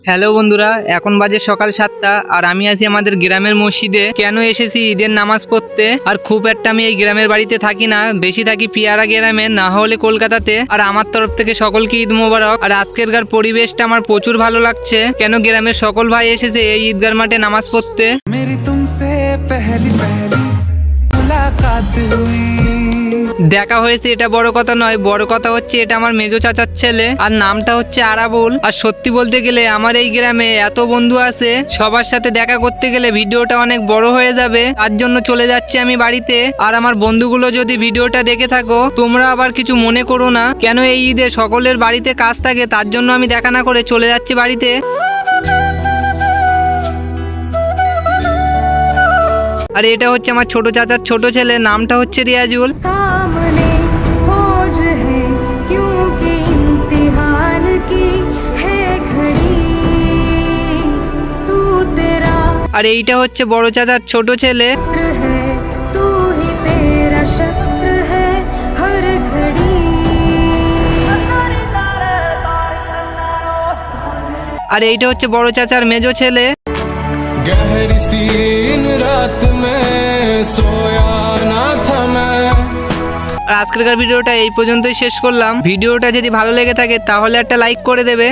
Hello বন্ধুরা, এখন বাজে সকাল 7টা আর আমি আছি আমাদের গ্রামের মসজিদে। কেন এসেছি? ঈদের নামাজ পড়তে। আর খুব একটা আমি এই গ্রামের বাড়িতে থাকি না, বেশি থাকি পিয়ারা গ্রামে, না হলে কলকাতাতে। আর আমার তরফ থেকে সকলকে ঈদ মোবারক। আর আজকেরকার পরিবেশটা আমার প্রচুর ভালো লাগছে, কেন গ্রামের সকল ভাই এসেছে এই ঈদগার মাঠে নামাজ পড়তে। मेरी तुमसे पहली पहली मुलाकात हुई। দেখা হয়েছে এটা বড় কথা নয়, বড় কথা হচ্ছে এটা আমার মেজো চাচার ছেলে, আর নামটা হচ্ছে আরাবুল। আর সত্যি বলতে গেলে আমার এই গ্রামে এত বন্ধু আছে, সবার সাথে দেখা করতে গেলে ভিডিওটা অনেক বড় হয়ে যাবে, তার জন্য চলে যাচ্ছি আমি বাড়িতে। আর আমার বন্ধুগুলো যদি ভিডিওটা দেখে থাকো, তোমরা আবার কিছু মনে করো না, কেন এই ঈদে সকলের বাড়িতে কাজ থাকে, তার জন্য আমি দেখা না করে চলে যাচ্ছি বাড়িতে। আর এটা হচ্ছে আমার ছোট চাচার ছোট ছেলে, নামটা হচ্ছে রিয়াজুল। सामने फौज है क्योंकि इम्तिहान की है घड़ी तू तेरा আর এইটা হচ্ছে বড় চাচার ছোট ছেলে। शस्त्र है तू ही तेरा शस्त्र है हर घड़ी আর এইটা হচ্ছে বড় চাচার মেজো ছেলে। गहरी सी इन रात में सोया ना था मैं। আর আজকের ভিডিওটা এই পর্যন্তই শেষ করলাম। ভিডিওটা যদি ভালো লেগে থাকে তাহলে একটা লাইক করে দেবে।